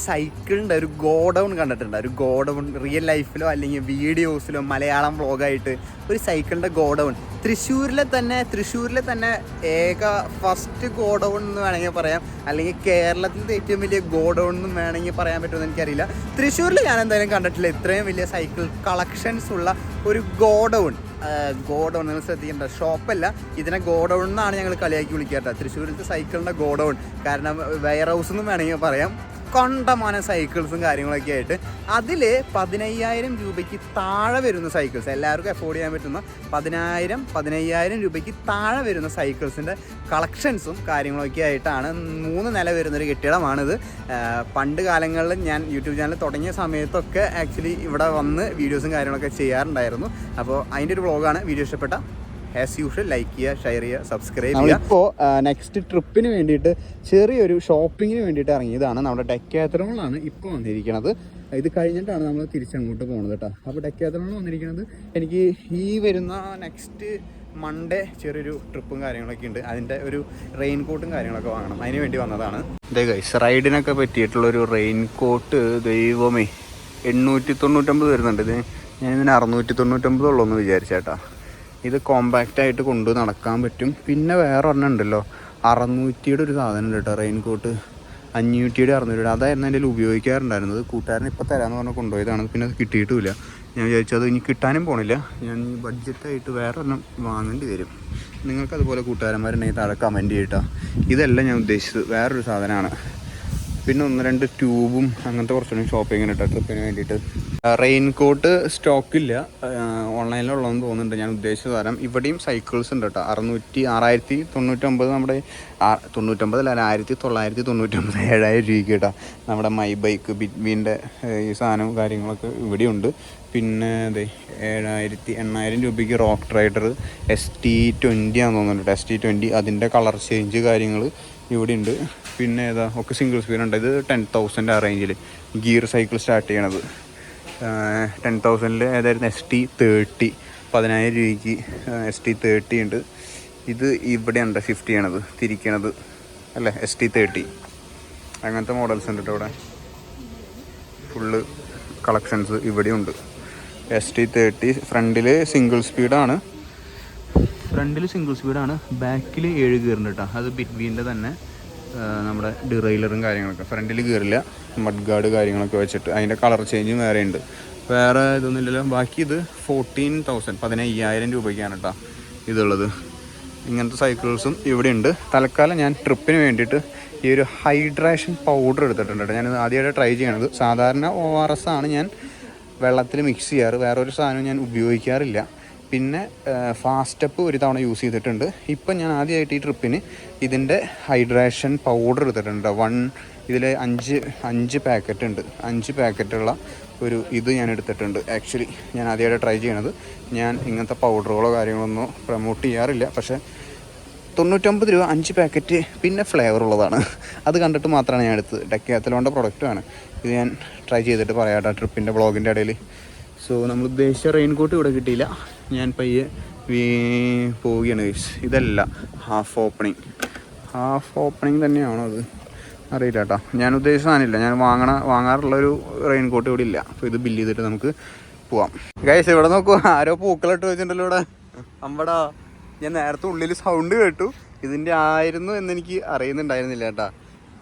സൈക്കിളിൻ്റെ ഒരു ഗോഡൗൺ കണ്ടിട്ടുണ്ട്. ഒരു ഗോഡൗൺ റിയൽ ലൈഫിലോ അല്ലെങ്കിൽ വീഡിയോസിലോ മലയാളം വ്ളോഗായിട്ട് ഒരു സൈക്കിളിൻ്റെ ഗോഡൗൺ തൃശ്ശൂരിലെ തന്നെ ഏക ഫസ്റ്റ് ഗോഡൗൺ എന്ന് വേണമെങ്കിൽ പറയാം, അല്ലെങ്കിൽ കേരളത്തിലത്തെ ഏറ്റവും വലിയ ഗോഡൗൺ എന്നും വേണമെങ്കിൽ പറയാൻ പറ്റുമെന്ന് എനിക്കറിയില്ല. തൃശ്ശൂരിൽ ഞാൻ എന്തായാലും കണ്ടിട്ടില്ല ഇത്രയും വലിയ സൈക്കിൾ കളക്ഷൻസ് ഉള്ള ഒരു ഗോഡൗൺ. നിങ്ങൾ ശ്രദ്ധിക്കേണ്ട, ഷോപ്പല്ല, ഇതിനെ ഗോഡൗൺ എന്നാണ് ഞങ്ങൾ കളിയാക്കി വിളിക്കാറ്. തൃശ്ശൂരിലത്തെ സൈക്കിളിൻ്റെ ഗോഡൗൺ, കാരണം വെയർ ഹൗസ് എന്നും വേണമെങ്കിൽ പറയാം. കണ്ടമാനം സൈക്കിൾസും കാര്യങ്ങളൊക്കെ ആയിട്ട് അതിൽ 15,000 രൂപയ്ക്ക് താഴെ വരുന്ന സൈക്കിൾസ്, എല്ലാവർക്കും അഫോർഡ് ചെയ്യാൻ പറ്റുന്ന 15,000 രൂപയ്ക്ക് താഴെ വരുന്ന സൈക്കിൾസിൻ്റെ കളക്ഷൻസും കാര്യങ്ങളൊക്കെ ആയിട്ടാണ് 3 നില വരുന്നൊരു കെട്ടിടമാണിത്. പണ്ട് കാലങ്ങളിൽ ഞാൻ യൂട്യൂബ് ചാനൽ തുടങ്ങിയ സമയത്തൊക്കെ ആക്ച്വലി ഇവിടെ വന്ന് വീഡിയോസും കാര്യങ്ങളൊക്കെ ചെയ്യാറുണ്ടായിരുന്നു. അപ്പോൾ അതിൻ്റെ ഒരു വ്ളോഗാണ്. വീഡിയോ ഇഷ്ടപ്പെട്ട ആസ് യൂഷ്വൽ ലൈക്ക് ചെയ്യുക, ഷെയർ ചെയ്യുക, സബ്സ്ക്രൈബ് ചെയ്യുക. ഇപ്പോൾ നെക്സ്റ്റ് ട്രിപ്പിന് വേണ്ടിയിട്ട് ചെറിയൊരു ഷോപ്പിങ്ങിന് വേണ്ടിയിട്ട് ഇറങ്ങിയതാണ്. നമ്മുടെ ഡെക്കാത്തലോണിലാണ് ഇപ്പോൾ വന്നിരിക്കുന്നത്. ഇത് കഴിഞ്ഞിട്ടാണ് നമ്മൾ തിരിച്ചങ്ങോട്ട് പോകുന്നത് കേട്ടോ. അപ്പോൾ ഡെക്കാത്തലോണിൽ വന്നിരിക്കുന്നത് എനിക്ക് ഈ വരുന്ന നെക്സ്റ്റ് മൺഡേ ചെറിയൊരു ട്രിപ്പും കാര്യങ്ങളൊക്കെ ഉണ്ട്. അതിൻ്റെ ഒരു റെയിൻ കോട്ടും കാര്യങ്ങളൊക്കെ വാങ്ങണം, അതിന് വേണ്ടി വന്നതാണ്. ഇതേ ഗൈസ്, റൈഡിനൊക്കെ പറ്റിയിട്ടുള്ളൊരു റെയിൻ കോട്ട് ദൈവമേ 899 വരുന്നുണ്ട്. ഇത് ഞാനിതിന് 699 ഉള്ളൂ വിചാരിച്ചേട്ടാ. ഇത് കോമ്പാക്റ്റായിട്ട് കൊണ്ട് നടക്കാൻ പറ്റും. പിന്നെ വേറെ ഒരെണ്ണം ഉണ്ടല്ലോ, 600 ഒരു സാധനം ഉണ്ട് കേട്ടോ, റെയിൻ കോട്ട് 500 600. അതായിരുന്നു എൻ്റെ ഉപയോഗിക്കാറുണ്ടായിരുന്നത്. കൂട്ടുകാരൻ ഇപ്പോൾ തരാമെന്ന് പറഞ്ഞാൽ കൊണ്ടുപോയതാണ്. പിന്നെ അത് കിട്ടിയിട്ടുമില്ല. ഞാൻ വിചാരിച്ചത് ഇനി കിട്ടാനും പോണില്ല. ഞാൻ ബഡ്ജറ്റായിട്ട് വേറെ ഒരെണ്ണം വാങ്ങേണ്ടി വരും. നിങ്ങൾക്ക് അതുപോലെ കൂട്ടുകാരന്മാരുണ്ടെങ്കിൽ താഴെ കമൻറ്റ് ചെയ്യട്ടോ. ഇതല്ല ഞാൻ ഉദ്ദേശിച്ചത്, വേറൊരു സാധനമാണ്. പിന്നെ 1-2 ട്യൂബും അങ്ങനത്തെ കുറച്ചുകൂടി ഷോപ്പിങ്ങിന് കേട്ടോ, ട്രിപ്പിന് വേണ്ടിയിട്ട്. റെയിൻ കോട്ട് സ്റ്റോക്കില്ല, ഓൺലൈനിലുള്ളതെന്ന് തോന്നുന്നുണ്ട്. ഞാൻ ഉദ്ദേശിച്ച തരാം. ഇവിടെയും സൈക്കിൾസ് ഉണ്ട് കേട്ടോ. 6,99 നമ്മുടെ 99 അല്ല 1,999 7,000 രൂപയ്ക്ക് കേട്ടോ. നമ്മുടെ മൈ ബൈക്ക് ബിറ്റ്വീൻ്റെ ഈ സാധനവും കാര്യങ്ങളൊക്കെ ഇവിടെയുണ്ട്. പിന്നെ അതെ 8,000 രൂപയ്ക്ക് റോക്ക് റൈഡർ ST20 ആണെന്ന് തോന്നുന്നുണ്ട്. ST20 അതിൻ്റെ കളർ ചേഞ്ച് കാര്യങ്ങൾ ഇവിടെ ഉണ്ട്. പിന്നെ ഏതാ ഒക്കെ സിംഗിൾ സ്പീഡ് ഉണ്ട്. ഇത് 10,000 ആ റേഞ്ചിൽ ഗിയർ സൈക്കിൾ സ്റ്റാർട്ട് ചെയ്യണത്. 10,000 ഏതായിരുന്നു ST30, 10,000 രൂപയ്ക്ക് ST30 ഉണ്ട്. ഇത് ഇവിടെയുണ്ട് ഷിഫ്റ്റ് ചെയ്യണത്, തിരിക്കണത് അല്ലേ, ST30. അങ്ങനത്തെ മോഡൽസ് ഉണ്ട് കേട്ടോ. ഇവിടെ ഫുള്ള് കളക്ഷൻസ് ഇവിടെയുണ്ട്. ST30 ഫ്രണ്ടിൽ സിംഗിൾ സ്പീഡാണ്, ബാക്കിൽ 7 ഗിയറുണ്ട് കേട്ടോ. അത് ബിറ്റ്വീൻ്റെ തന്നെ നമ്മുടെ ഡിറൈലറും കാര്യങ്ങളൊക്കെ. ഫ്രണ്ടിൽ ഗിയറില്ല, മഡ് ഗാർഡ് കാര്യങ്ങളൊക്കെ വെച്ചിട്ട്. അതിൻ്റെ കളർ ചേഞ്ചും വേറെ ഉണ്ട്. വേറെ ഇതൊന്നുമില്ലല്ലോ. ബാക്കി ഇത് 14,000 15,000 രൂപയ്ക്കാണ് കേട്ടോ ഇതുള്ളത്. ഇങ്ങനത്തെ സൈക്കിൾസും ഇവിടെ ഉണ്ട്. തൽക്കാലം ഞാൻ ട്രിപ്പിന് വേണ്ടിയിട്ട് ഈ ഒരു ഹൈഡ്രേഷൻ പൗഡർ എടുത്തിട്ടുണ്ട് കേട്ടോ. ഞാൻ ആദ്യമായിട്ട് ട്രൈ ചെയ്യണത്. സാധാരണ ORS ആണ് ഞാൻ വെള്ളത്തിൽ മിക്സ് ചെയ്യാറ്, വേറൊരു സാധനം ഞാൻ ഉപയോഗിക്കാറില്ല. പിന്നെ ഫാസ്റ്റപ്പ് ഒരു തവണ യൂസ് ചെയ്തിട്ടുണ്ട്. ഇപ്പം ഞാൻ ആദ്യമായിട്ട് ഈ ട്രിപ്പിന് ഇതിൻ്റെ ഹൈഡ്രേഷൻ പൗഡർ എടുത്തിട്ടുണ്ട്. ഇതിൽ 5 പാക്കറ്റ് ഉണ്ട്. 5 പാക്കറ്റുള്ള ഒരു ഇത് ഞാൻ എടുത്തിട്ടുണ്ട്. ആക്ച്വലി ഞാൻ ആദ്യമായിട്ട് ട്രൈ ചെയ്യണത്. ഞാൻ ഇങ്ങനത്തെ പൗഡറുകളോ കാര്യങ്ങളൊന്നും പ്രൊമോട്ട് ചെയ്യാറില്ല. പക്ഷേ 99 രൂപ 5 പാക്കറ്റ്, പിന്നെ ഫ്ലേവർ ഉള്ളതാണ്. അത് കണ്ടിട്ട് മാത്രമാണ് ഞാൻ എടുത്തത്. ഡെക്കാത്തലോണിൻ്റെ പ്രൊഡക്റ്റാണ് ഇത്. ഞാൻ ട്രൈ ചെയ്തിട്ട് പറയാട്ടോ ട്രിപ്പിൻ്റെ വ്ളോഗിൻ്റെ ഇടയിൽ. സോ നമ്മൾ ഉദ്ദേശിച്ച റെയിൻ കോട്ട് ഇവിടെ കിട്ടിയില്ല. ഞാൻ പയ്യെ പോവുകയാണ് ഗൈസ്. ഇതല്ല ഹാഫ് ഓപ്പണിങ് തന്നെയാണോ അത് അറിയില്ല കേട്ടോ. ഞാൻ ഉദ്ദേശിച്ച സാധനമില്ല. ഞാൻ വാങ്ങാറുള്ളൊരു റെയിൻ കോട്ട് ഇവിടെ ഇല്ല. അപ്പോൾ ഇത് ബില്ല് ചെയ്തിട്ട് നമുക്ക് പോവാം ഗൈസ്. ഇവിടെ നോക്കൂ, ആരോ പൂക്കളിട്ട് വെച്ചിട്ടുണ്ടല്ലോ ഇവിടെ. അമ്പടാ, ഞാൻ നേരത്തെ ഉള്ളിൽ സൗണ്ട് കേട്ടു. ഇതിൻ്റെ ആയിരുന്നു എന്നെനിക്ക് അറിയുന്നുണ്ടായിരുന്നില്ല കേട്ടോ.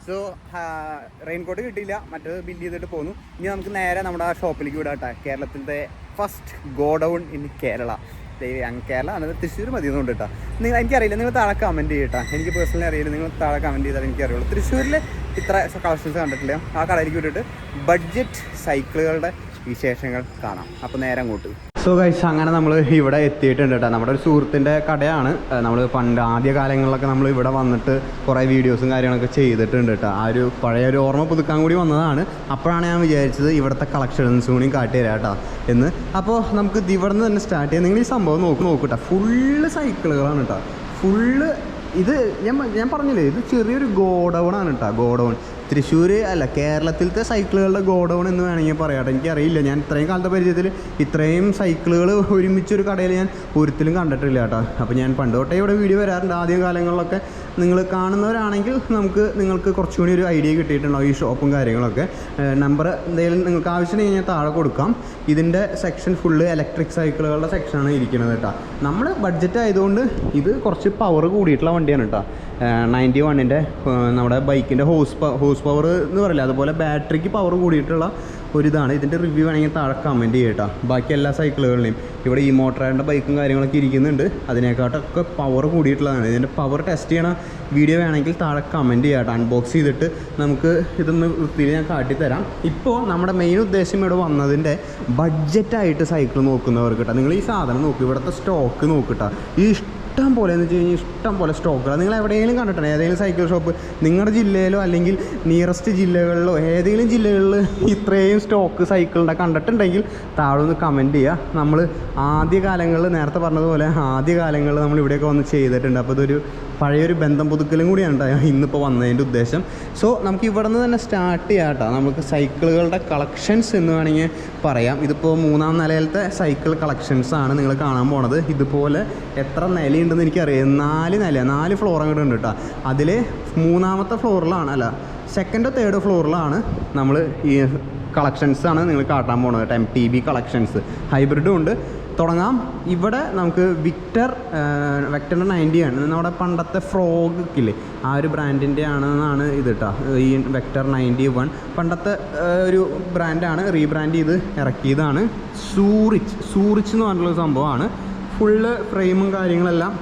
സോ റെയിൻ കോട്ട് കിട്ടിയില്ല, മറ്റേത് ബില്ല് ചെയ്തിട്ട് പോന്നു. ഇനി നമുക്ക് നേരെ നമ്മുടെ ആ ഷോപ്പിലേക്ക് വിടാം കേട്ടോ. കേരളത്തിലത്തെ first godown in Kerala. Kerala ആണ്, തൃശ്ശൂർ മതിയെന്നുണ്ട് കേട്ടോ. എനിക്കറിയില്ല, നിങ്ങൾ താഴെ കമൻറ്റ് ചെയ്യട്ടോ. എനിക്ക് പേഴ്സണലി അറിയില്ല, നിങ്ങൾ താഴെ കമൻറ്റ് ചെയ്താൽ എനിക്കറിയുള്ളൂ. തൃശ്ശൂരിൽ ഇത്ര കളക്ഷൻസ് കണ്ടിട്ടില്ല. ആ കടയിലേക്ക് വിട്ടിട്ട് ബഡ്ജറ്റ് സൈക്കിളുകളുടെ വിശേഷങ്ങൾ കാണാം. അപ്പോൾ നേരെ അങ്ങോട്ട്. സോ ഗൈസ്, അങ്ങനെ നമ്മൾ ഇവിടെ എത്തിയിട്ടുണ്ട് കേട്ടോ. നമ്മുടെ ഒരു സുഹൃത്തിൻ്റെ കടയാണ്. നമ്മൾ പണ്ട് ആദ്യ കാലങ്ങളിലൊക്കെ നമ്മൾ ഇവിടെ വന്നിട്ട് കുറേ വീഡിയോസും കാര്യങ്ങളൊക്കെ ചെയ്തിട്ടുണ്ട് കേട്ടോ. ആ ഒരു പഴയ ഒരു ഓർമ്മ പുതുക്കാൻ കൂടി വന്നതാണ്. അപ്പോഴാണ് ഞാൻ വിചാരിച്ചത് ഇവിടുത്തെ കളക്ഷൻസും കൂടി കാട്ടി തരാം കേട്ടോ എന്ന്. അപ്പോൾ നമുക്ക് ഇവിടെ നിന്ന് തന്നെ സ്റ്റാർട്ട് ചെയ്യാം. നിങ്ങൾ ഈ സംഭവം നോക്കൂട്ടോ. ഫുള്ള് സൈക്കിളുകളാണ് കേട്ടോ. ഫുള്ള് ഇത് ഞാൻ പറഞ്ഞില്ലേ, ഇത് ചെറിയൊരു ഗോഡൗണാണ് കേട്ടോ. ഗോഡൗൺ തൃശ്ശൂർ അല്ല, കേരളത്തിലത്തെ സൈക്കിളുകളുടെ ഗോഡൗൺ എന്ന് വേണമെങ്കിൽ പറയാം. എനിക്കറിയില്ല, ഞാൻ ഇത്രയും കാലത്തെ പരിചയത്തിൽ ഇത്രയും സൈക്കിളുകൾ ഒരുമിച്ചൊരു കടയിൽ ഞാൻ ഒരിക്കലും കണ്ടിട്ടില്ല കേട്ടോ. അപ്പോൾ ഞാൻ പണ്ട് തൊട്ടേ ഇവിടെ വീഡിയോ വരാറുണ്ട്. ആദ്യ കാലങ്ങളിലൊക്കെ നിങ്ങൾ കാണുന്നവരാണെങ്കിൽ നിങ്ങൾക്ക് കുറച്ചുകൂടി ഒരു ഐഡിയ കിട്ടിയിട്ടുണ്ടാവും ഈ ഷോപ്പും കാര്യങ്ങളൊക്കെ. നമ്പർ എന്തെങ്കിലും നിങ്ങൾക്ക് ആവശ്യമുണ്ടെങ്കിൽ ഞാൻ താഴെ കൊടുക്കാം. ഇതിൻ്റെ സെക്ഷൻ ഫുള്ള് ഇലക്ട്രിക് സൈക്കിളുകളുടെ സെക്ഷനാണ് ഇരിക്കുന്നത് കേട്ടോ. നമ്മൾ ബഡ്ജറ്റ് ആയതുകൊണ്ട് ഇത് കുറച്ച് പവർ കൂടിയിട്ടുള്ള വണ്ടിയാണ് കേട്ടോ. 91-ൻ്റെ നമ്മുടെ ബൈക്കിൻ്റെ ഹോസ് പവർ എന്ന് പറയില്ല, അതുപോലെ ബാറ്ററിക്ക് പവർ കൂടിയിട്ടുള്ള ഒരിതാണ്. ഇതിൻ്റെ റിവ്യൂ വേണമെങ്കിൽ താഴെ കമൻറ്റ് ചെയ്യട്ടോ. ബാക്കി എല്ലാ സൈക്കിളുകളുടെയും ഇവിടെ ഈ മോട്ടറിൻ്റെ ബൈക്കും കാര്യങ്ങളൊക്കെ ഇരിക്കുന്നുണ്ട്, അതിനെക്കാട്ടൊക്കെ പവർ കൂടിയിട്ടുള്ളതാണ്. ഇതിൻ്റെ പവർ ടെസ്റ്റ് ചെയ്യണ വീഡിയോ വേണമെങ്കിൽ താഴെ കമൻറ്റ് ചെയ്യാട്ടോ. അൺബോക്സ് ചെയ്തിട്ട് നമുക്ക് ഇതൊന്ന് വൃത്തിയിൽ ഞാൻ കാട്ടിത്തരാം. ഇപ്പോൾ നമ്മുടെ മെയിൻ ഉദ്ദേശം ഇവിടെ വന്നതിൻ്റെ ബഡ്ജറ്റായിട്ട് സൈക്കിൾ നോക്കുന്നവർക്ക് കേട്ടോ. നിങ്ങൾ ഈ സാധനം നോക്കുക, ഇവിടുത്തെ സ്റ്റോക്ക് നോക്കിട്ടോ. ഇഷ്ടം പോലെ എന്ന് വെച്ച് കഴിഞ്ഞാൽ ഇഷ്ടം പോലെ സ്റ്റോക്കുകൾ നിങ്ങൾ എവിടെയെങ്കിലും കണ്ടിട്ടുണ്ട്, ഏതെങ്കിലും സൈക്കിൾ ഷോപ്പ് നിങ്ങളുടെ ജില്ലയിലോ അല്ലെങ്കിൽ നിയറസ്റ്റ് ജില്ലകളിലോ ഏതെങ്കിലും ജില്ലകളിൽ ഇത്രയും സ്റ്റോക്ക് സൈക്കിളിൻ്റെ കണ്ടിട്ടുണ്ടെങ്കിൽ താഴെ ഒന്ന് കമൻറ്റ് ചെയ്യുക. നമ്മൾ ആദ്യകാലങ്ങളിൽ നേരത്തെ പറഞ്ഞതുപോലെ ആദ്യകാലങ്ങളിൽ നമ്മൾ ഇവിടെയൊക്കെ വന്ന് ചെയ്തിട്ടുണ്ട്. അപ്പോൾ ഇതൊരു പഴയൊരു ബന്ധം പുതുക്കലും കൂടിയാണ് ഇന്നിപ്പോൾ വന്നതിൻ്റെ ഉദ്ദേശം. സോ നമുക്ക് ഇവിടെ നിന്ന് തന്നെ സ്റ്റാർട്ട് ചെയ്യാം കേട്ടോ. നമുക്ക് സൈക്കിളുകളുടെ കളക്ഷൻസ് എന്ന് വേണമെങ്കിൽ പറയാം. ഇതിപ്പോൾ 3ാം നിലയിലത്തെ സൈക്കിൾ കളക്ഷൻസാണ് നിങ്ങൾ കാണാൻ പോണത്. ഇതുപോലെ എത്ര നിലയുണ്ടെന്ന് എനിക്കറിയാം. 4 ഫ്ലോർ അങ്ങോട്ട് ഉണ്ട് കേട്ടോ. അതിൽ 3ാമത്തെ ഫ്ലോറിലാണ്, അല്ല 2nd 3rd ഫ്ലോറിലാണ് നമ്മൾ ഈ കളക്ഷൻസാണ് നിങ്ങൾ കാട്ടാൻ പോകുന്നത് കേട്ടോ. MTB കളക്ഷൻസ് ഹൈബ്രിഡും ഉണ്ട്. തുടങ്ങാം. ഇവിടെ നമുക്ക് വെക്ടറിൻ്റെ 90 ആണ്. നമ്മുടെ പണ്ടത്തെ ഫ്രോഗ് ഇല്ലേ, ആ ഒരു ബ്രാൻഡിൻ്റെ ആണെന്നാണ് ഇത് കേട്ടോ. ഈ വെക്ടർ 91 പണ്ടത്തെ ഒരു ബ്രാൻഡാണ്, റീബ്രാൻഡ് ചെയ്ത് ഇറക്കിയതാണ്. സൂറിച്ച് എന്ന് പറഞ്ഞിട്ടുള്ള സംഭവമാണ്. ഫുള്ള് ഫ്രെയിമും കാര്യങ്ങളെല്ലാം.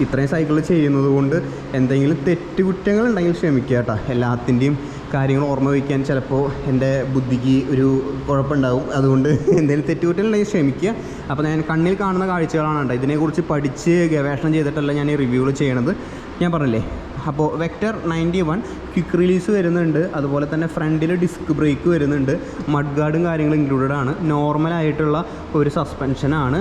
ഇത്രയും സൈക്കിൾ ചെയ്യുന്നത് കൊണ്ട് എന്തെങ്കിലും തെറ്റുകുറ്റങ്ങൾ ഉണ്ടെങ്കിൽ ക്ഷമിക്കുക കേട്ടോ. എല്ലാത്തിൻ്റെയും കാര്യങ്ങൾ ഓർമ്മ വയ്ക്കാൻ ചിലപ്പോൾ എൻ്റെ ബുദ്ധിക്ക് ഒരു കുഴപ്പമുണ്ടാകും. അതുകൊണ്ട് എന്തെങ്കിലും തെറ്റുകുറ്റങ്ങൾ ഉണ്ടെങ്കിൽ ക്ഷമിക്കുക. അപ്പോൾ ഞാൻ കണ്ണിൽ കാണുന്ന കാഴ്ചകളാണ് കേട്ടോ. ഇതിനെക്കുറിച്ച് പഠിച്ച് ഗവേഷണം ചെയ്തിട്ടല്ല ഞാൻ ഈ റിവ്യൂകൾ ചെയ്യണത്, ഞാൻ പറഞ്ഞില്ലേ. അപ്പോൾ വെക്ടർ 91 ക്വിക്ക് റിലീസ് വരുന്നുണ്ട്. അതുപോലെ തന്നെ ഫ്രണ്ടിൽ ഡിസ്ക് ബ്രേക്ക് വരുന്നുണ്ട്. മഡ് ഗാർഡും കാര്യങ്ങളും ഇൻക്ലൂഡഡ് ആണ്. നോർമലായിട്ടുള്ള ഒരു സസ്പെൻഷനാണ്.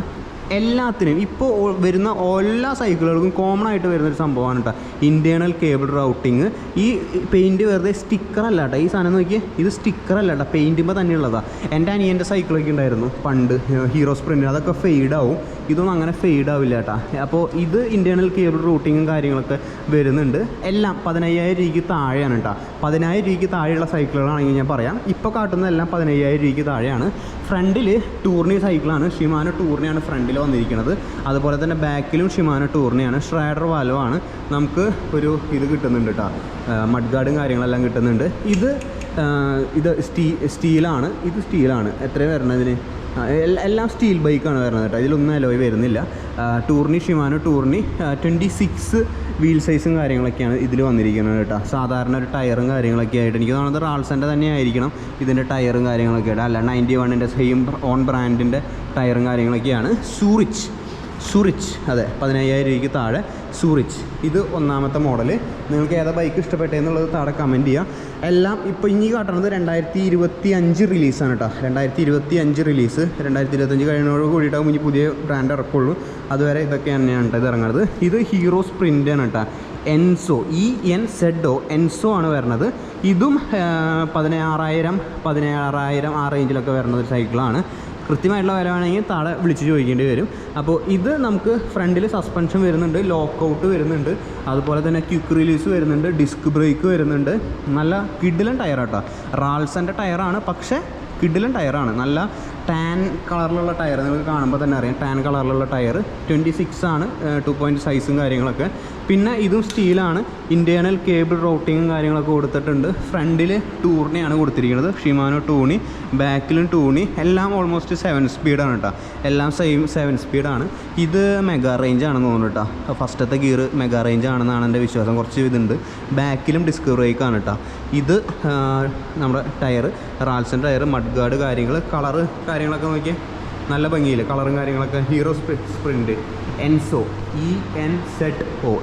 എല്ലാത്തിനും ഇപ്പോൾ വരുന്ന എല്ലാ സൈക്കിളുകൾക്കും കോമൺ ആയിട്ട് വരുന്നൊരു സംഭവമാണ് കേട്ടോ ഇൻറ്റേർണൽ കേബിൾ റൗട്ടിങ്. ഈ പെയിൻറ്റ് വെറുതെ സ്റ്റിക്കറല്ല കേട്ടോ. ഈ സാധനം നോക്കിയാൽ ഇത് സ്റ്റിക്കറല്ല കേട്ടോ, പെയിൻറ്റുമ്പോൾ തന്നെയുള്ളതാണ്. എൻ്റെ അനിയൻ്റെ സൈക്കിളൊക്കെ ഉണ്ടായിരുന്നു പണ്ട്, ഹീറോ സ്പ്രിൻ്റ്. അതൊക്കെ ഫെയ്ഡാവും. ഇതൊന്നും അങ്ങനെ ഫെയ്ഡാവില്ല കേട്ടോ. അപ്പോൾ ഇത് ഇൻറ്റേർണൽ കേബിൾ റൂട്ടിങ്ങും കാര്യങ്ങളൊക്കെ വരുന്നുണ്ട്. എല്ലാം 15,000 രൂപയ്ക്ക് താഴെയാണ് കേട്ടോ. 10,000 രൂപയ്ക്ക് താഴെയുള്ള സൈക്കിളുകളാണെങ്കിൽ ഞാൻ പറയാം. ഇപ്പോൾ കാട്ടുന്നതെല്ലാം 15,000 രൂപയ്ക്ക് താഴെയാണ്. ഫ്രണ്ടിൽ ടൂർണി സൈക്കിളാണ്, ഷിമാനോ ടൂർണിയാണ് ഫ്രണ്ടിൽ വന്നിരിക്കുന്നത്. അതുപോലെ തന്നെ ബാക്കിലും ഷിമാനോ ടൂർണിയാണ്. ഷ്രൈഡർ വാൽവാണ്. നമുക്ക് ഒരു ഇത് കിട്ടുന്നുണ്ട് കേട്ടോ, മഡ് ഗാർഡും കാര്യങ്ങളെല്ലാം കിട്ടുന്നുണ്ട്. ഇത് സ്റ്റീലാണ്. ഇത് സ്റ്റീലാണ്. എത്രയാണ് വരുന്നതിന്? എല്ലാം സ്റ്റീൽ ബൈക്കാണ് വരുന്നത് കേട്ടോ. ഇതിലൊന്നും അലോയ് വരുന്നില്ല. ടൂർണി, ഷിമാനോ ടൂർണി 26 വീൽ സൈസും കാര്യങ്ങളൊക്കെയാണ് ഇതിൽ വന്നിരിക്കുന്നത് കേട്ടോ. സാധാരണ ഒരു ടയറും കാര്യങ്ങളൊക്കെ ആയിട്ട് എനിക്ക് തോന്നുന്നത് റാൾസൻ്റെ തന്നെ ആയിരിക്കണം ഇതിൻ്റെ ടയറും കാര്യങ്ങളൊക്കെ ആയിട്ട്. അല്ല, 91-ൻ്റെ സെയിം ഓൺ ബ്രാൻഡിൻ്റെ ടയറും കാര്യങ്ങളൊക്കെയാണ്. സൂറിച്ച് അതെ, 15,000 രൂപയ്ക്ക് താഴെ സൂറിച്ച്. ഇത് 1ാമത്തെ മോഡൽ. നിങ്ങൾക്ക് ഏതാ ബൈക്ക് ഇഷ്ടപ്പെട്ടതെന്നുള്ളത് താഴെ കമൻറ്റ് ചെയ്യാം. എല്ലാം ഇപ്പോൾ ഇനി കാട്ടണത് 2025 റിലീസാണ് കേട്ടോ. 2025 റിലീസ്. 2025 കഴിയുന്നതോട് കൂടിയിട്ടാകും ഇനി പുതിയ ബ്രാൻഡ് ഇറക്കുള്ളൂ. അതുവരെ ഇതൊക്കെ തന്നെയാണ് കേട്ടോ ഇത് ഇറങ്ങുന്നത്. ഇത് ഹീറോ സ്പ്രിൻ്റാണ് കേട്ടോ. എൻസോ, എൻസോ ആണ് വരുന്നത്. ഇതും 16,000 ആ റേഞ്ചിലൊക്കെ വരുന്ന ഒരു സൈക്കിളാണ്. കൃത്യമായിട്ടുള്ള വില വേണമെങ്കിൽ താഴെ വിളിച്ച് ചോദിക്കേണ്ടി വരും. അപ്പോൾ ഇത് നമുക്ക് ഫ്രണ്ടിൽ സസ്പെൻഷൻ വരുന്നുണ്ട്, ലോക്കൗട്ട് വരുന്നുണ്ട്, അതുപോലെ തന്നെ ക്വിക്ക് റിലീസ് വരുന്നുണ്ട്, ഡിസ്ക് ബ്രേക്ക് വരുന്നുണ്ട്. നല്ല കിഡിലൻ ടയറാട്ടോ. റാൾസൻ്റെ ടയറാണ്, പക്ഷേ കിഡിലൻ ടയറാണ്. നല്ല ടാൻ കളറിലുള്ള ടയർ, നിങ്ങൾക്ക് കാണുമ്പോൾ തന്നെ അറിയാം. ടാൻ കളറിലുള്ള ടയർ 26 ആണ്. 2 പോയിൻറ്റ് സൈസും കാര്യങ്ങളൊക്കെ. പിന്നെ ഇതും സ്റ്റീലാണ്. ഇൻറ്റേർണൽ കേബിൾ റൗട്ടിങ്ങും കാര്യങ്ങളൊക്കെ കൊടുത്തിട്ടുണ്ട്. ഫ്രണ്ടിൽ ടൂർണിയാണ് കൊടുത്തിരിക്കുന്നത്, ഷിമാനോ ടൂണി. ബാക്കിലും ടൂണി. എല്ലാം ഓൾമോസ്റ്റ് 7 സ്പീഡാണ് കേട്ടോ. എല്ലാം സെയിം 7 സ്പീഡാണ്. ഇത് മെഗാ റേഞ്ച് ആണെന്ന് തോന്നുന്നു കേട്ടോ. ഫസ്റ്റത്തെ ഗിയർ മെഗാ റേഞ്ച് ആണെന്നാണ് എൻ്റെ വിശ്വാസം. കുറച്ച് ഇതുണ്ട്. ബാക്കിലും ഡിസ്ക് ബ്രേക്കാണ് കേട്ടോ. ഇത് നമ്മുടെ ടയർ, റാൾസൺ ടയർ, മഡ് ഗാർഡ് കാര്യങ്ങൾ, കളറ് കാര്യങ്ങളൊക്കെ നോക്കിയാൽ നല്ല ഭംഗിയില്ല കളറും കാര്യങ്ങളൊക്കെ. ഹീറോ സ്പ്രിൻ്റ് എൻസോ,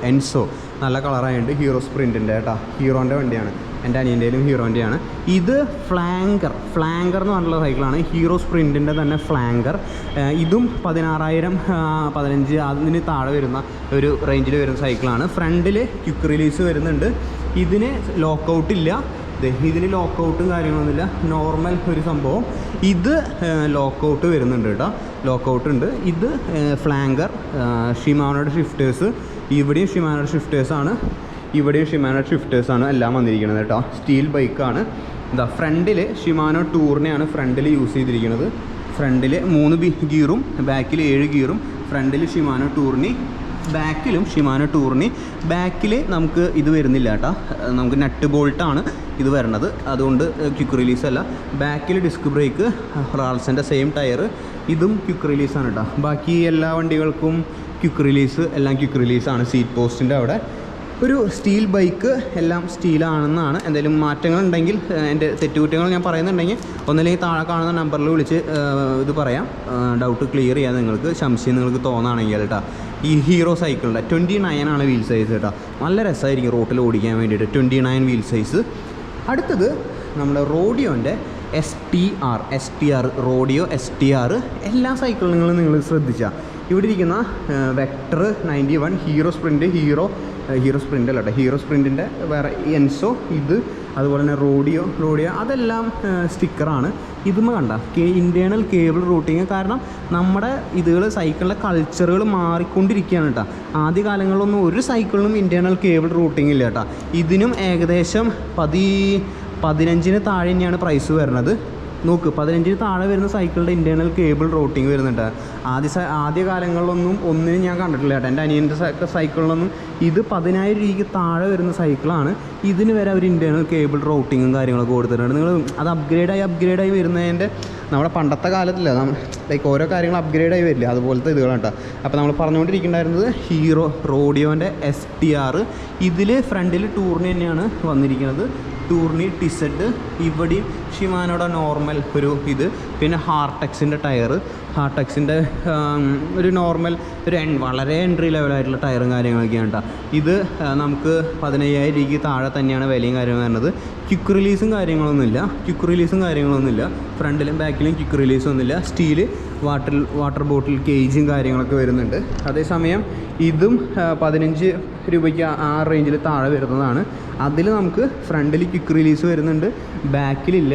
എൻസോ നല്ല കളറായുണ്ട്. ഹീറോ സ്പ്രിൻറ്റിൻ്റെ കേട്ടോ. ഹീറോൻ്റെ വണ്ടിയാണ്. എൻ്റെ അനിയൻ്റെയിലും ഹീറോൻ്റെയാണ്. ഇത് ഫ്ലാങ്കർ എന്ന് പറഞ്ഞിട്ടുള്ള സൈക്കിളാണ്. ഹീറോ സ്പ്രിൻറ്റിൻ്റെ തന്നെ ഫ്ലാങ്കർ. ഇതും 16,000 15 അതിന് താഴെ വരുന്ന ഒരു റേഞ്ചിൽ വരുന്ന സൈക്കിളാണ്. ഫ്രണ്ടിൽ ക്വിക്ക് റിലീസ് വരുന്നുണ്ട്. ഇതിന് ലോക്കൗട്ടില്ല. ഇതിന് ലോക്കൗട്ടും കാര്യങ്ങളൊന്നുമില്ല, നോർമൽ ഒരു സംഭവം. ഇത് ലോക്കൗട്ട് വരുന്നുണ്ട് കേട്ടോ, ലോക്കൗട്ട് ഉണ്ട്. ഇത് ഫ്ലാങ്കർ, ഷിമാനോയുടെ ഷിഫ്റ്റേഴ്സ്. ഇവിടെയും ഷിമാനോയുടെ ഷിഫ്റ്റേഴ്സാണ്. ഇവിടെയും ഷിമാനോ ഷിഫ്റ്റേഴ്സാണ് എല്ലാം വന്നിരിക്കുന്നത് കേട്ടോ. സ്റ്റീൽ ബൈക്കാണ്. എന്താ ഫ്രണ്ടിൽ ഷിമാനോ ടൂറിനെയാണ് ഫ്രണ്ടിൽ യൂസ് ചെയ്തിരിക്കുന്നത്. ഫ്രണ്ടിൽ 3 ഗിയറും ബാക്കിൽ 7 ഗിയറും. ഫ്രണ്ടിൽ ഷിമാനോ ടൂറിനി, ബാക്കിലും ഷിമാനോ ടൂറിനി. ബാക്കിൽ നമുക്ക് ഇത് വരുന്നില്ല കേട്ടോ, നമുക്ക് നട്ട് ബോൾട്ടാണ് ഇത് വരണത്, അതുകൊണ്ട് ക്വിക്ക് റിലീസ് അല്ല. ബാക്കിൽ ഡിസ്ക് ബ്രേക്ക്, റാൾസൻ്റെ സെയിം ടയർ, ഇതും ക്വിക്ക് റിലീസാണ് കേട്ടോ. ബാക്കി എല്ലാ വണ്ടികൾക്കും ക്വിക്ക് റിലീസ്, എല്ലാം ക്വിക്ക് റിലീസാണ്. സീറ്റ് പോസ്റ്റിൻ്റെ അവിടെ ഒരു സ്റ്റീൽ ബൈക്ക്, എല്ലാം സ്റ്റീലാണെന്നാണ്. എന്തെങ്കിലും മാറ്റങ്ങളുണ്ടെങ്കിൽ, എൻ്റെ തെറ്റുകുറ്റങ്ങൾ ഞാൻ പറയുന്നുണ്ടെങ്കിൽ ഒന്നില്ലെങ്കിൽ താഴെ കാണുന്ന നമ്പറിൽ വിളിച്ച് ഇത് പറയാം, ഡൗട്ട് ക്ലിയർ ചെയ്യാൻ നിങ്ങൾക്ക്, സംശയം നിങ്ങൾക്ക് തോന്നുകയാണെങ്കിൽ കേട്ടോ. ഈ ഹീറോ സൈക്കിളിൻ്റെ 29 ആണ് വീൽ സൈസ് കേട്ടോ. നല്ല രസമായിരിക്കും റോട്ടിൽ ഓടിക്കാൻ വേണ്ടിയിട്ട്, 29 വീൽ സൈസ്. അടുത്തത് നമ്മുടെ റോഡിയോൻ്റെ STR റോഡിയോ STR. എല്ലാ സൈക്കിളുകളും നിങ്ങൾ ശ്രദ്ധിച്ചാൽ ഇവിടെ ഇരിക്കുന്ന വെക്ടർ 91, ഹീറോ സ്പ്രിൻ്റ് അല്ല കേട്ടോ, ഹീറോ സ്പ്രിൻറ്റിൻ്റെ വേറെ എൻസോ, ഇത് അതുപോലെ തന്നെ റോഡിയോ അതെല്ലാം സ്റ്റിക്കറാണ്. ഇതും കണ്ട ഇൻറ്റേർണൽ കേബിൾ റൂട്ടിങ്. കാരണം നമ്മുടെ ഇതുകൾ സൈക്കിളിൻ്റെ കൾച്ചറുകൾ മാറിക്കൊണ്ടിരിക്കുകയാണ് കേട്ടോ. ആദ്യ കാലങ്ങളിലൊന്നും ഒരു സൈക്കിളിനും ഇൻറ്റേർണൽ കേബിൾ റൂട്ടിങ് ഇല്ല കേട്ടോ. ഇതിനും ഏകദേശം 15 താഴെ തന്നെയാണ് പ്രൈസ് വരുന്നത്. നോക്ക്, 15 താഴെ വരുന്ന സൈക്കിളിൻ്റെ ഇൻറ്റേർണൽ കേബിൾ റൂട്ടിങ് വരുന്നുണ്ട്. ആദ്യ കാലങ്ങളിലൊന്നും ഒന്നിനും ഞാൻ കണ്ടിട്ടില്ല കേട്ടോ. എൻ്റെ അനിയൻ്റെ സൈക്കിളിലൊന്നും ഇത് 10,000 രൂപയ്ക്ക് താഴെ വരുന്ന സൈക്കിളാണ്. ഇതിന് വരെ അവർ ഇൻറ്റേർണൽ കേബിൾ റൂട്ടിങ്ങും കാര്യങ്ങളൊക്കെ കൊടുത്തിട്ടുണ്ട്. നിങ്ങൾ അത് അപ്ഗ്രേഡായി വരുന്നതിൻ്റെ, നമ്മുടെ പണ്ടത്തെ കാലത്തില്ല, ലൈക്ക് ഓരോ കാര്യങ്ങൾ അപ്ഗ്രേഡായി വരില്ല, അതുപോലത്തെ ഇതുകളാണ് കേട്ടോ. അപ്പോൾ നമ്മൾ പറഞ്ഞുകൊണ്ടിരിക്കുന്നുണ്ടായിരുന്നത് ഹീറോ റോഡിയോൻ്റെ STR. ഇതിൽ ഫ്രണ്ടിൽ ടൂറിന് തന്നെയാണ് വന്നിരിക്കുന്നത്. ടൂറിനി ടിസഡ്, ഇവിടെയും ഷിമാനോയുടെ നോർമൽ ഒരു ഇത്, പിന്നെ ഹാർടെക്സിൻ്റെ ടയർ, ഹാർടെക്സിൻ്റെ ഒരു നോർമൽ വളരെ എൻട്രി ലെവലായിട്ടുള്ള ടയറും കാര്യങ്ങളൊക്കെയാണ് കേട്ടോ. ഇത് നമുക്ക് 15,000 രൂപയ്ക്ക് താഴെ തന്നെയാണ് വിലയും കാര്യങ്ങളും വരുന്നത്. ക്വിക്ക് റിലീസും കാര്യങ്ങളൊന്നുമില്ല. ഫ്രണ്ടിലും ബാക്കിലും ക്വിക്ക് റിലീസൊന്നുമില്ല. സ്റ്റീല് വാട്ടർ ബോട്ടിൽ കേജും കാര്യങ്ങളൊക്കെ വരുന്നുണ്ട്. അതേസമയം ഇതും 15 രൂപയ്ക്ക് ആ റേഞ്ചിൽ താഴെ വരുന്നതാണ്. അതിൽ നമുക്ക് ഫ്രണ്ടിൽ ക്വിക്ക് റിലീസ് വരുന്നുണ്ട്, ബാക്കിലില്ല.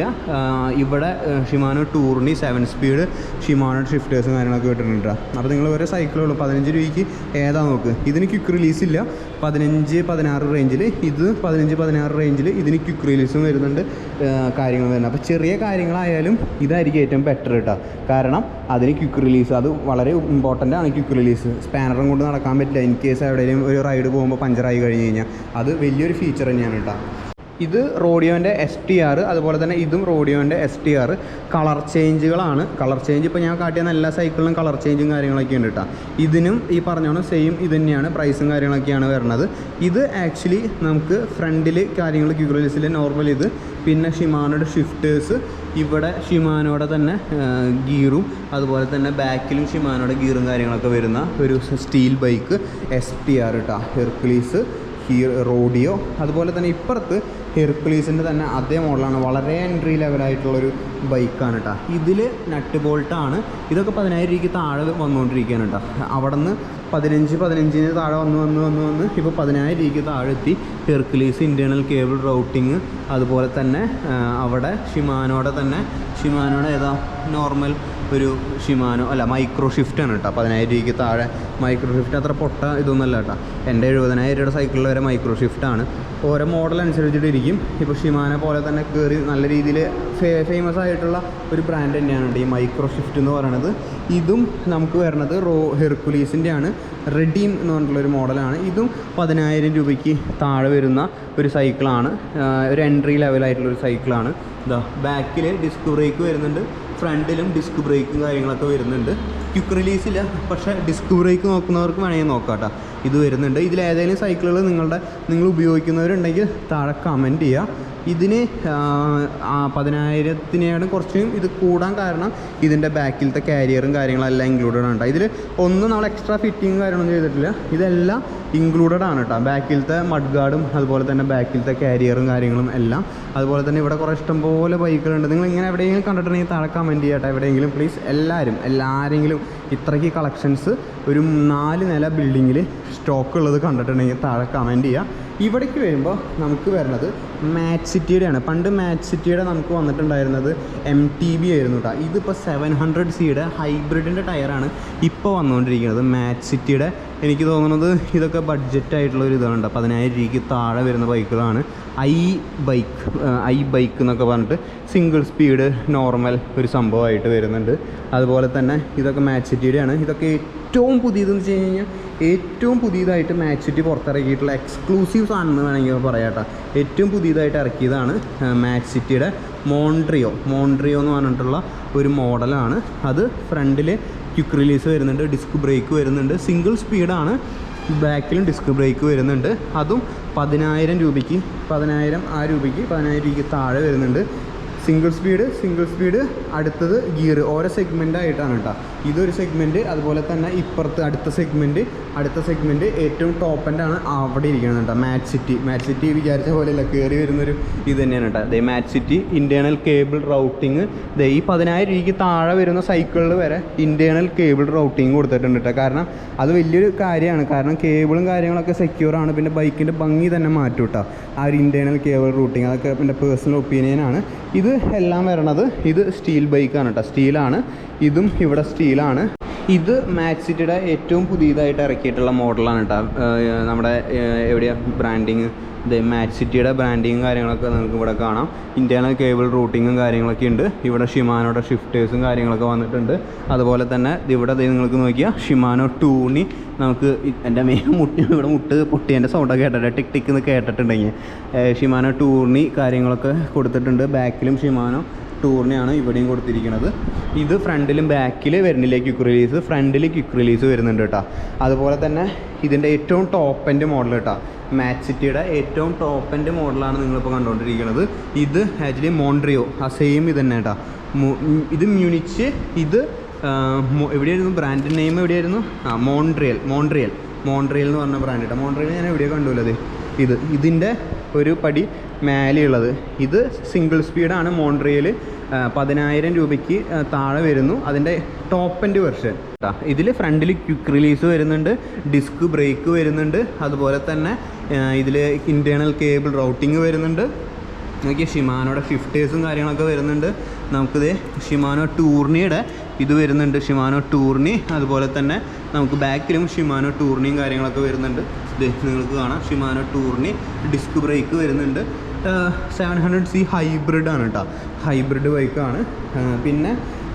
ഇവിടെ ഷിമാനോ ടൂറിനി 7 സ്പീഡ്, ഷിമാനോ ഷിഫ്റ്റേഴ്സും കാര്യങ്ങളൊക്കെ കിട്ടുന്നുണ്ട്. അപ്പോൾ നിങ്ങൾ ഓരോ സൈക്കിളുകളും 15 രൂപയ്ക്ക് ഏതാ നോക്ക്. ഇതിന് ക്വിക്ക് റിലീസ് ഇല്ല, 15-16 റേഞ്ചിൽ. ഇത് 15-16 റേഞ്ചിൽ ഇതിന് ക്വിക്ക് റിലീസും വരുന്നുണ്ട്, കാര്യങ്ങൾ വരുന്നത്. അപ്പോൾ ചെറിയ കാര്യങ്ങളായാലും ഇതായിരിക്കും ഏറ്റവും ബെറ്റർ കേട്ടോ. കാരണം അതിന് ക്വിക്ക് റിലീസ്, അത് വളരെ ഇമ്പോർട്ടൻ്റ് ആണ്. ക്വിക്ക് റിലീസ് സ്പാനറും കൊണ്ട് നടക്കാൻ പറ്റില്ല. ഇൻ കേസ് എവിടെയെങ്കിലും ഒരു റൈഡ് പോകുമ്പോൾ പഞ്ചറായി കഴിഞ്ഞ് കഴിഞ്ഞാൽ അത് വലിയൊരു ഫീച്ചർ തന്നെയാണ് കേട്ടോ. ഇത് റോഡിയോൻ്റെ STR, അതുപോലെ തന്നെ ഇതും റോഡിയോൻ്റെ STR. കളർ ചേഞ്ചുകളാണ്. കളർ ചേഞ്ച് ഇപ്പോൾ ഞാൻ കാട്ടിയ എല്ലാ സൈക്കിളിലും കളർ ചേഞ്ചും കാര്യങ്ങളൊക്കെ ഉണ്ട് കേട്ടോ. ഇതിനും ഈ പറഞ്ഞോണം സെയിം ഇത് തന്നെയാണ്, പ്രൈസും കാര്യങ്ങളൊക്കെയാണ് വരുന്നത്. ഇത് ആക്ച്വലി നമുക്ക് ഫ്രണ്ടിൽ കാര്യങ്ങൾ ക്വിക്ക് റിലീസിൽ നോർമൽ ഇത്, പിന്നെ ഷിമാനോയുടെ ഷിഫ്റ്റേഴ്സ്, ഇവിടെ ഷിമാനോയുടെ തന്നെ ഗിയറും, അതുപോലെ തന്നെ ബാക്കിലും ഷിമാനോയുടെ ഗിയറും കാര്യങ്ങളൊക്കെ വരുന്ന ഒരു സ്റ്റീൽ ബൈക്ക് STR കേട്ടോ. ഹെർക്കുലീസ്, റോഡിയോ, അതുപോലെ തന്നെ ഇപ്പുറത്ത് ഹെർക്കുലീസിൻ്റെ തന്നെ അതേ മോഡലാണ്. വളരെ എൻട്രി ലെവലായിട്ടുള്ളൊരു ബൈക്കാണ് കേട്ടോ. ഇതിൽ നട്ട് ബോൾട്ടാണ്. ഇതൊക്കെ 10,000 രൂപയ്ക്ക് താഴെ വന്നുകൊണ്ടിരിക്കുകയാണ് കേട്ടോ. അവിടെ നിന്ന് 15 താഴെ വന്ന് ഇപ്പോൾ 10,000 രൂപയ്ക്ക് താഴെ എത്തി. ഹെർക്കുലീസ് ഇൻറ്റേർണൽ കേബിൾ റൗട്ടിങ്, അതുപോലെ തന്നെ അവിടെ ഷിമാനോയുടെ ഏതാ നോർമൽ ഒരു ഷിമാനോ അല്ല മൈക്രോ ഷിഫ്റ്റാണ് കേട്ടോ. 10,000 രൂപയ്ക്ക് താഴെ മൈക്രോ ഷിഫ്റ്റ് അത്ര പൊട്ട ഇതൊന്നുമല്ല കേട്ടോ. എൻ്റെ 70,000 രൂപയുടെ സൈക്കിളിൽ വരെ മൈക്രോ ഷിഫ്റ്റാണ്. ഓരോ മോഡൽ അനുസരിച്ചിട്ടിരിക്കും. ഇപ്പോൾ ഷിമാനോ പോലെ തന്നെ കയറി നല്ല രീതിയിൽ ഫേമസ് ആയിട്ടുള്ള ഒരു ബ്രാൻഡ് തന്നെയാണ് ഈ മൈക്രോ ഷിഫ്റ്റ് എന്ന് പറയുന്നത്. ഇതും നമുക്ക് വരുന്നത് ഹെർക്കുലീസിൻ്റെ ആണ്. റെഡീം എന്ന് പറഞ്ഞിട്ടുള്ളൊരു മോഡലാണ്. ഇതും 10,000 രൂപയ്ക്ക് താഴെ വരുന്ന ഒരു സൈക്കിളാണ്. ഒരു എൻട്രി ലെവലായിട്ടുള്ളൊരു സൈക്കിളാണ്. ഇതാ ബാക്കിൽ ഡിസ്ക് ബ്രേക്ക് വരുന്നുണ്ട്, ഫ്രണ്ടിലും ഡിസ്ക് ബ്രേക്കും കാര്യങ്ങളൊക്കെ വരുന്നുണ്ട്. ക്വിക്ക് റിലീസില്ല, പക്ഷേ ഡിസ്ക് ബ്രേക്ക് നോക്കുന്നവർക്ക് വേണമെങ്കിൽ നോക്കാം കേട്ടോ. ഇത് വരുന്നുണ്ട്. ഇതിലേതെങ്കിലും സൈക്കിളുകൾ നിങ്ങൾ ഉപയോഗിക്കുന്നവരുണ്ടെങ്കിൽ താഴെ കമൻറ്റ് ചെയ്യുക. ഇതിന് 10,000-നെയാണ് കുറച്ചും ഇത് കൂടാൻ കാരണം ഇതിൻ്റെ ബാക്കിലത്തെ കാരിയറും കാര്യങ്ങളെല്ലാം ഇൻക്ലൂഡഡ് ആണ് കേട്ടോ. ഇതിൽ ഒന്നും നമ്മൾ എക്സ്ട്രാ ഫിറ്റിങ്ങും കാര്യങ്ങളൊന്നും ചെയ്തിട്ടില്ല, ഇതെല്ലാം ഇൻക്ലൂഡഡ് ആണ് കേട്ടോ. ബാക്കിലത്തെ മഡ് ഗാർഡും അതുപോലെ തന്നെ ബാക്കിലത്തെ കാരിയറും കാര്യങ്ങളും എല്ലാം. അതുപോലെ തന്നെ ഇവിടെ കുറേ ഇഷ്ടംപോലെ ബൈക്കുകളുണ്ട്. നിങ്ങൾ ഇങ്ങനെ എവിടെയെങ്കിലും കണ്ടിട്ടുണ്ടെങ്കിൽ താഴെ കമൻറ്റ് ചെയ്യട്ടെ. എവിടെയെങ്കിലും പ്ലീസ്. എല്ലാരെങ്കിലും ഇത്രയ്ക്ക് കളക്ഷൻസ് ഒരു 4 നില ബിൽഡിങ്ങിൽ സ്റ്റോക്ക് ഉള്ളത് കണ്ടിട്ടുണ്ടെങ്കിൽ താഴെ കമൻറ്റ് ചെയ്യുക. ഇവിടേക്ക് വരുമ്പോൾ നമുക്ക് വരുന്നത് മാറ്റ് സിറ്റിയുടെയാണ്. പണ്ട് മാറ്റ് സിറ്റിയുടെ നമുക്ക് വന്നിട്ടുണ്ടായിരുന്നത് MTB ആയിരുന്നു കേട്ടോ. ഇതിപ്പോൾ 700cc ഹൈബ്രിഡിൻ്റെ ടയറാണ് ഇപ്പോൾ വന്നുകൊണ്ടിരിക്കുന്നത്. മാറ്റ് സിറ്റിയുടെ എനിക്ക് തോന്നുന്നത് ഇതൊക്കെ ബഡ്ജറ്റായിട്ടുള്ളൊരു ഇതാണ്. 10,000 രൂപയ്ക്ക് താഴെ വരുന്ന ബൈക്കുകളാണ്. ഐ ബൈക്ക് എന്നൊക്കെ പറഞ്ഞിട്ട് സിംഗിൾ സ്പീഡ് നോർമൽ ഒരു സംഭവമായിട്ട് വരുന്നുണ്ട്. അതുപോലെ തന്നെ ഇതൊക്കെ മാച്ച് സിറ്റിയുടെയാണ്. ഇതൊക്കെ ഏറ്റവും പുതിയതെന്ന് വെച്ച് കഴിഞ്ഞാൽ ഏറ്റവും പുതിയതായിട്ട് മാച്ച് സിറ്റി പുറത്തിറക്കിയിട്ടുള്ള എക്സ്ക്ലൂസീവ്സ് ആണെന്ന് വേണമെങ്കിൽ പറയാം കേട്ടോ. ഏറ്റവും പുതിയതായിട്ട് ഇറക്കിയതാണ് മാച്ച് സിറ്റിയുടെ മോൺട്രിയോ എന്ന് പറഞ്ഞിട്ടുള്ള ഒരു മോഡലാണ്. അത് ഫ്രണ്ടിൽ ക്വിക്ക് റിലീസ് വരുന്നുണ്ട്, ഡിസ്ക് ബ്രേക്ക് വരുന്നുണ്ട്, സിംഗിൾ സ്പീഡാണ്, ബാക്കിലും ഡിസ്ക് ബ്രേക്ക് വരുന്നുണ്ട്. അതും 10,000 രൂപയ്ക്ക് 10,000 രൂപയ്ക്ക് താഴെ വരുന്നുണ്ട്. സിംഗിൾ സ്പീഡ് അടുത്തത് ഗിയർ ഓരോ സെഗ്മെൻ്റായിട്ടാണ് കേട്ടോ. ഇതൊരു സെഗ്മെൻറ്റ്, അതുപോലെ തന്നെ ഇപ്പുറത്ത് അടുത്ത സെഗ്മെൻറ്റ് ഏറ്റവും ടോപ്പ് എൻഡാണ് അവിടെ ഇരിക്കുന്നത് കേട്ടോ. മാച്ച് സിറ്റി വിചാരിച്ച പോലെയല്ല, കയറി വരുന്നൊരു ഇത് തന്നെയാണ് കേട്ടോ. അതേ മാച്ച് സിറ്റി ഇൻറ്റേർണൽ കേബിൾ റൗട്ടിങ് ഈ 10,000 രൂപയ്ക്ക് താഴെ വരുന്ന സൈക്കിളിൽ വരെ ഇൻറ്റേർണൽ കേബിൾ റൗട്ടിങ് കൊടുത്തിട്ടുണ്ട് കേട്ടോ. കാരണം അത് വലിയൊരു കാര്യമാണ്. കാരണം കേബിളും കാര്യങ്ങളൊക്കെ സെക്യൂറാണ്. പിന്നെ ബൈക്കിൻ്റെ ഭംഗി തന്നെ മാറ്റും കേട്ടോ ആ ഒരു ഇൻറ്റേർണൽ കേബിൾ റൂട്ടിങ്. അതൊക്കെ എൻ്റെ പേഴ്സണൽ ഒപ്പീനിയനാണ്. ഇത് എല്ലാം വരണത് ഇത് സ്റ്റീൽ ബൈക്കാണ് കേട്ടോ. സ്റ്റീലാണ്, ഇതും ഇവിടെ സ്റ്റീലാണ്. ഇത് മാച്ച് സിറ്റിയുടെ ഏറ്റവും പുതിയതായിട്ട് ഇറക്കിയിട്ടുള്ള മോഡലാണ് കേട്ടോ. നമ്മുടെ എവിടെയാണ് ബ്രാൻഡിങ്, മാച്ച് സിറ്റിയുടെ ബ്രാൻഡിങ്ങും കാര്യങ്ങളൊക്കെ നിങ്ങൾക്ക് ഇവിടെ കാണാം. ഇൻറ്റേർണൽ കേബിൾ റൂട്ടിങ്ങും കാര്യങ്ങളൊക്കെ ഉണ്ട്. ഇവിടെ ഷിമാനോയുടെ ഷിഫ്റ്റേഴ്സും കാര്യങ്ങളൊക്കെ വന്നിട്ടുണ്ട്. അതുപോലെ തന്നെ ഇവിടെ നിങ്ങൾക്ക് നോക്കിയാൽ ഷിമാനോ ടൂണി നമുക്ക് എൻ്റെ ഇവിടെ മുട്ട് പൊട്ടിയതിൻ്റെ സൗണ്ടൊക്കെ കേട്ടിട്ട് ടിക് ടിക്ക് എന്ന് കേട്ടിട്ടുണ്ടെങ്കിൽ ഷിമാനോ ടൂർണി കാര്യങ്ങളൊക്കെ കൊടുത്തിട്ടുണ്ട്. ബാക്കിലും ഷിമാനോ ടൂറിനെയാണ് ഇവിടെയും കൊടുത്തിരിക്കുന്നത്. ഇത് ഫ്രണ്ടിലും ബാക്കിൽ വരുന്നില്ല ക്വിക്ക് റിലീസ്, ഫ്രണ്ടിൽ ക്വിക്ക് റിലീസ് വരുന്നുണ്ട് കേട്ടോ. അതുപോലെ തന്നെ ഇതിൻ്റെ ഏറ്റവും ടോപ്പ് എൻഡ് മോഡൽ കേട്ടോ. മാച്ച് സിറ്റിയുടെ ഏറ്റവും ടോപ്പ് എൻഡ് മോഡലാണ് നിങ്ങളിപ്പോൾ കണ്ടുകൊണ്ടിരിക്കുന്നത്. ഇത് ആക്ച്വലി മോൺട്രിയോ ആ സെയിം ഇത് തന്നെ കേട്ടോ. ഇത് മ്യൂണിച്ച്, ഇത് എവിടെയായിരുന്നു ബ്രാൻഡ് നെയിം എവിടെയായിരുന്നു? മോൺട്രിയൽ എന്ന് പറഞ്ഞ ബ്രാൻഡ് കേട്ടോ. മോൺട്രിയൽ ഞാൻ എവിടെയോ കണ്ടുള്ളത്. ഇതിൻ്റെ ഒരു പടി മേലെയുള്ളത് ഇത് സിംഗിൾ സ്പീഡാണ്. മോൺട്രിയൽ 10,000 രൂപയ്ക്ക് താഴെ വരുന്നു. അതിൻ്റെ ടോപ്പ് എൻഡ് വെർഷൻ കേട്ടോ. ഇതിൽ ഫ്രണ്ടിൽ ക്വിക്ക് റിലീസ് വരുന്നുണ്ട്, ഡിസ്ക് ബ്രേക്ക് വരുന്നുണ്ട്, അതുപോലെ തന്നെ ഇതിൽ ഇൻറ്റേർണൽ കേബിൾ റൗട്ടിങ് വരുന്നുണ്ട്. നോക്കിയ ഷിമാനോയുടെ ഷിഫ്റ്റേഴ്സും കാര്യങ്ങളൊക്കെ വരുന്നുണ്ട്. നമുക്കിത് ഷിമാനോ ടൂർണിയുടെ ഇത് വരുന്നുണ്ട്, ഷിമാനോ ടൂർണി. അതുപോലെ തന്നെ നമുക്ക് ബാക്കിലും ഷിമാനോ ടൂർണിയും കാര്യങ്ങളൊക്കെ വരുന്നുണ്ട്. ഇത് നിങ്ങൾക്ക് കാണാം, ഷിമാനോ ടൂർണി. ഡിസ്ക് ബ്രേക്ക് വരുന്നുണ്ട്. 700cc ഹൈബ്രിഡ് ആണ് കേട്ടോ. ഹൈബ്രിഡ് ബൈക്കാണ്.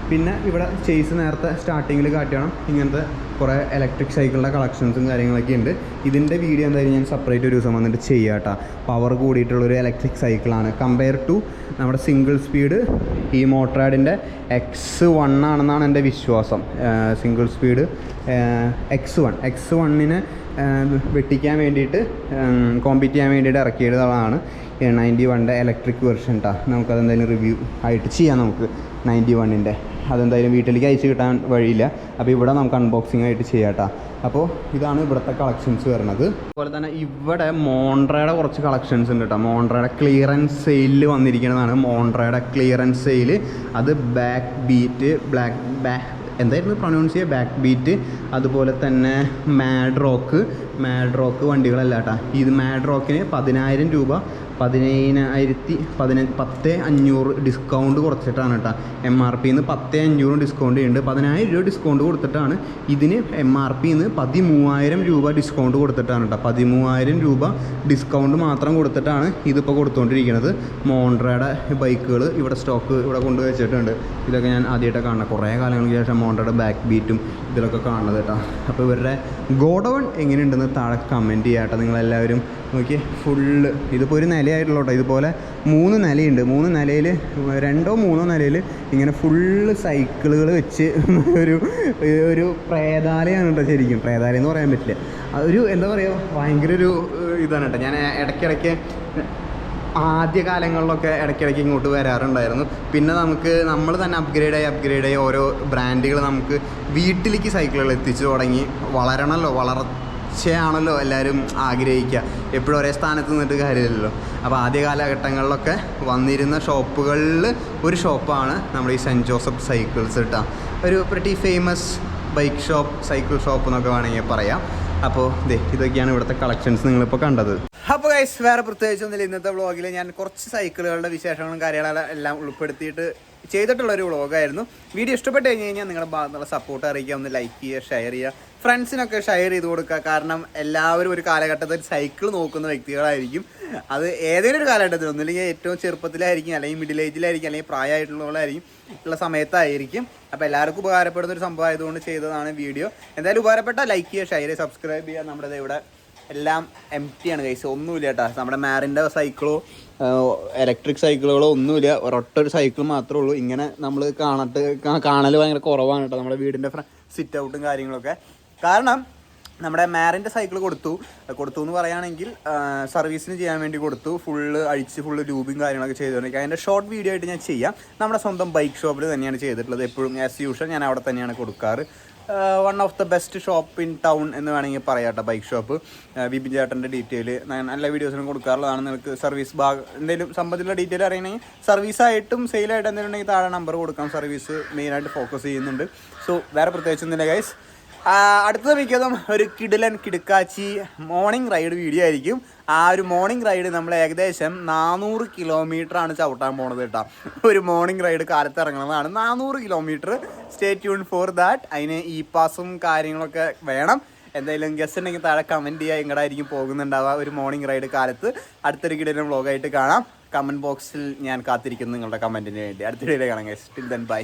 പിന്നെ ഇവിടെ ചേസ് നേരത്തെ സ്റ്റാർട്ടിങ്ങിൽ കാട്ടിയാണ്. ഇങ്ങനത്തെ കുറേ ഇലക്ട്രിക് സൈക്കിളിൻ്റെ കളക്ഷൻസും കാര്യങ്ങളൊക്കെ ഉണ്ട്. ഇതിൻ്റെ വീഡിയോ എന്തായാലും ഞാൻ സെപ്പറേറ്റ് ഒരു ദിവസം വന്നിട്ട് ചെയ്യാം കേട്ടോ. പവർ കൂടിയിട്ടുള്ളൊരു ഇലക്ട്രിക് സൈക്കിളാണ്. കമ്പയർ ടു നമ്മുടെ സിംഗിൾ സ്പീഡ് ഈ മോട്ടറാഡിൻ്റെ X1 ആണെന്നാണ് എൻ്റെ വിശ്വാസം. സിംഗിൾ സ്പീഡ് X1നെ വെട്ടിക്കാൻ വേണ്ടിയിട്ട് കോമ്പീറ്റ് ചെയ്യാൻ വേണ്ടിയിട്ട് ഇറക്കിയതാണ് 91ൻ്റെ ഇലക്ട്രിക് വെർഷൻ കേട്ടോ. നമുക്കതെന്തായാലും റിവ്യൂ ആയിട്ട് ചെയ്യാം. നമുക്ക് 91ൻ്റെ അതെന്തായാലും വീട്ടിലേക്ക് അയച്ചു കിട്ടാൻ വഴിയില്ല. അപ്പോൾ ഇവിടെ നമുക്ക് അൺബോക്സിംഗ് ആയിട്ട് ചെയ്യാം കേട്ടോ. അപ്പോൾ ഇതാണ് ഇവിടുത്തെ കളക്ഷൻസ് വരുന്നത്. അതുപോലെ തന്നെ ഇവിടെ മോൺട്രയുടെ കുറച്ച് കളക്ഷൻസ് ഉണ്ട് കേട്ടോ. മോൺട്രയുടെ ക്ലിയറൻസ് സെയിലിൽ വന്നിരിക്കുന്നതാണ്. മോൺട്രയുടെ ക്ലിയറൻസ് സെയിൽ അത് ബാക്ക് ബീറ്റ് എന്തായിരുന്നു പ്രൊനൗൺസ് ചെയ്യുക, ബാക്ക് ബീറ്റ്. അതുപോലെ തന്നെ മാഡ് റോക്ക് വണ്ടികളല്ല കേട്ടോ. ഇത് മാഡ് റോക്കിന് 10,000 രൂപ 10,500 ഡിസ്കൗണ്ട് കുറച്ചിട്ടാണ് കേട്ടോ. MRPന്ന് 10,500 ഡിസ്കൗണ്ട് ചെയ്യുന്നുണ്ട്. 10,000 രൂപ ഡിസ്കൗണ്ട് കൊടുത്തിട്ടാണ് ഇതിന് MRPന്ന് 13,000 രൂപ ഡിസ്കൗണ്ട് കൊടുത്തിട്ടാണ് കേട്ടോ. 13,000 രൂപ ഡിസ്കൗണ്ട് മാത്രം കൊടുത്തിട്ടാണ് ഇതിപ്പോൾ കൊടുത്തുകൊണ്ടിരിക്കുന്നത്. മോൺട്രയുടെ ബൈക്കുകൾ ഇവിടെ സ്റ്റോക്ക് ഇവിടെ കൊണ്ടുവച്ചിട്ടുണ്ട്. ഇതൊക്കെ ഞാൻ ആദ്യമായിട്ടാണ് കാണുന്നത്. കുറേ കാലങ്ങൾക്ക് ശേഷം മോൺട്രയുടെ ബാക്ക് ബീറ്റും ഇതിലൊക്കെ കാണുന്നത് കേട്ടോ. അപ്പോൾ ഇവരുടെ ഗോഡൗൺ എങ്ങനെയുണ്ടെന്ന് താഴെ കമൻറ്റ് ചെയ്യാം കേട്ടോ. നിങ്ങളെല്ലാവരും നോക്കി ഫുള്ള് ഇതിപ്പോൾ ഒരു നിലയായിട്ടുള്ള കേട്ടോ. ഇതുപോലെ 3 നിലയുണ്ട്. 3 നിലയിൽ 2-3 നിലയിൽ ഇങ്ങനെ ഫുള്ള് സൈക്കിളുകൾ വെച്ച് ഒരു പ്രേതാലയാണ് കേട്ടോ. ശരിക്കും പ്രേതാലയം എന്ന് പറയാൻ പറ്റില്ല. അതൊരു എന്താ പറയുക, ഭയങ്കര ഒരു ഇതാണ് കേട്ടോ. ഞാൻ ഇടയ്ക്കിടയ്ക്ക് ആദ്യ കാലങ്ങളിലൊക്കെ ഇടയ്ക്കിടയ്ക്ക് ഇങ്ങോട്ട് വരാറുണ്ടായിരുന്നു. പിന്നെ നമ്മൾ തന്നെ അപ്ഗ്രേഡ് ആയി ഓരോ ബ്രാൻഡുകൾ നമുക്ക് വീട്ടിലേക്ക് സൈക്കിളുകൾ എത്തിച്ചു തുടങ്ങി. വളർച്ചയാണല്ലോ എല്ലാവരും ആഗ്രഹിക്കുക. എപ്പോഴും ഒരേ സ്ഥാനത്ത് നിന്നിട്ട് കാര്യമില്ലല്ലോ. അപ്പോൾ ആദ്യ കാലഘട്ടങ്ങളിലൊക്കെ വന്നിരുന്ന ഷോപ്പുകളിൽ ഒരു ഷോപ്പാണ് നമ്മുടെ ഈ സെൻറ്റ് ജോസഫ് സൈക്കിൾസ് കേട്ടോ. ഒരു pretty famous bike shop, cycle shop എന്നൊക്കെ വേണമെങ്കിൽ പറയാം. അപ്പോൾ ഇതൊക്കെയാണ് ഇവിടുത്തെ കളക്ഷൻസ് നിങ്ങളിപ്പോൾ കണ്ടത്. അപ്പോൾ ഗൈസ് വേറെ പ്രത്യേകിച്ചൊന്നുമില്ല. ഇന്നത്തെ വ്ളോഗിൽ ഞാൻ കുറച്ച് സൈക്കിളുകളുടെ വിശേഷങ്ങളും കാര്യങ്ങളും എല്ലാം ഉൾപ്പെടുത്തിയിട്ട് ചെയ്തിട്ടുള്ളൊരു വ്ളോഗായിരുന്നു. വീഡിയോ ഇഷ്ടപ്പെട്ട് കഴിഞ്ഞ് കഴിഞ്ഞാൽ നിങ്ങളുടെ ഭാഗത്തുള്ള സപ്പോർട്ട് അറിയിക്കുക, ഒന്ന് ലൈക്ക് ചെയ്യുക, ഷെയർ ചെയ്യുക, ഫ്രണ്ട്സിനൊക്കെ ഷെയർ ചെയ്ത് കൊടുക്കുക. കാരണം എല്ലാവരും ഒരു കാലഘട്ടത്തിൽ സൈക്കിൾ നോക്കുന്ന വ്യക്തികളായിരിക്കും. അത് ഏതെങ്കിലും ഒരു കാലഘട്ടത്തിൽ, ഒന്നുമില്ലെങ്കിൽ ഏറ്റവും ചെറുപ്പത്തിലായിരിക്കും, അല്ലെങ്കിൽ മിഡിൽ ഏജിലായിരിക്കും, അല്ലെങ്കിൽ പ്രായമായിട്ടുള്ളവരായിരിക്കും ഉള്ള സമയത്തായിരിക്കും. അപ്പോൾ എല്ലാവർക്കും ഉപകാരപ്പെടുന്ന ഒരു സംഭവം ആയതുകൊണ്ട് ചെയ്തതാണ് വീഡിയോ. എന്തായാലും ഉപകാരപ്പെട്ട ലൈക്ക് ചെയ്യുക, ഷെയർ ചെയ്യുക, സബ്സ്ക്രൈബ് ചെയ്യുക. നമ്മുടെ ഇവിടെ എല്ലാം എംപ്റ്റി ആണ് ഗൈസ്, ഒന്നുമില്ല കേട്ടോ. നമ്മുടെ മാറിൻ്റെ സൈക്കിളോ ഇലക്ട്രിക് സൈക്കിളുകളോ ഒന്നുമില്ല, ഒരൊട്ടൊരു സൈക്കിൾ മാത്രമേ ഉള്ളൂ. ഇങ്ങനെ നമ്മൾ കാണൽ ഭയങ്കര കുറവാണ് കേട്ടോ നമ്മുടെ വീടിൻ്റെ സിറ്റ് ഔട്ടും കാര്യങ്ങളൊക്കെ. കാരണം നമ്മുടെ മാറിൻ്റെ സൈക്കിൾ കൊടുത്തു എന്ന് പറയുകയാണെങ്കിൽ സർവീസിന് ചെയ്യാൻ വേണ്ടി കൊടുത്തു. ഫുള്ള് ലൂബും കാര്യങ്ങളൊക്കെ ചെയ്തുകൊണ്ടിരിക്കുക. അതിൻ്റെ ഷോർട്ട് വീഡിയോ ആയിട്ട് ഞാൻ ചെയ്യാം. നമ്മുടെ സ്വന്തം ബൈക്ക് ഷോപ്പിൽ തന്നെയാണ് ചെയ്തിട്ടുള്ളത്. എപ്പോഴും ആസ് യൂഷ്വൽ ഞാൻ അവിടെ തന്നെയാണ് കൊടുക്കാറ്. One of the best shop in town എന്ന് വേണമെങ്കിൽ പറയാട്ടോ ബൈക്ക് ഷോപ്പ്. വിപിൻ ചേട്ടൻ്റെ ഡീറ്റെയിൽ നല്ല വീഡിയോസിനും കൊടുക്കാറുള്ളതാണ്. നിങ്ങൾക്ക് സർവീസ് എന്തെങ്കിലും സംബന്ധിച്ചുള്ള ഡീറ്റെയിൽ അറിയണമെങ്കിൽ സർവീസായിട്ടും സെയിലായിട്ട് എന്തെങ്കിലും ഉണ്ടെങ്കിൽ താഴെ നമ്പർ കൊടുക്കാം. സർവീസ് മെയിനായിട്ട് ഫോക്കസ് ചെയ്യുന്നുണ്ട്. സോ വേറെ പ്രത്യേകിച്ചൊന്നുമില്ല ഗൈസ്. അടുത്ത മിക്കതും ഒരു കിടുക്കാച്ചി മോർണിംഗ് റൈഡ് വീഡിയോ ആയിരിക്കും. ആ ഒരു മോർണിംഗ് റൈഡ് നമ്മൾ ഏകദേശം 400 കിലോമീറ്ററാണ് ചവിട്ടാൻ പോണത് കേട്ടോ. ഒരു മോർണിംഗ് റൈഡ് കാലത്ത് ഇറങ്ങുന്നതാണ് 400 kilometre. Stay tune for that. അതിന് ഇ പാസും കാര്യങ്ങളൊക്കെ വേണം. എന്തായാലും ഗസ്റ്റ് ഉണ്ടെങ്കിൽ താഴെ കമൻറ്റ് ചെയ്യുക, എങ്ങടായിരിക്കും പോകുന്നുണ്ടാവുക ഒരു മോർണിംഗ് റൈഡ് കാലത്ത്. അടുത്തൊരു കിടിലൻ വ്ളോഗായിട്ട് കാണാം. കമൻറ്റ് ബോക്സിൽ ഞാൻ കാത്തിരിക്കുന്നു നിങ്ങളുടെ കമൻറ്റിന് വേണ്ടി. അടുത്ത വീഡിയോ കാണാം ഗൈസ്. Till then bye.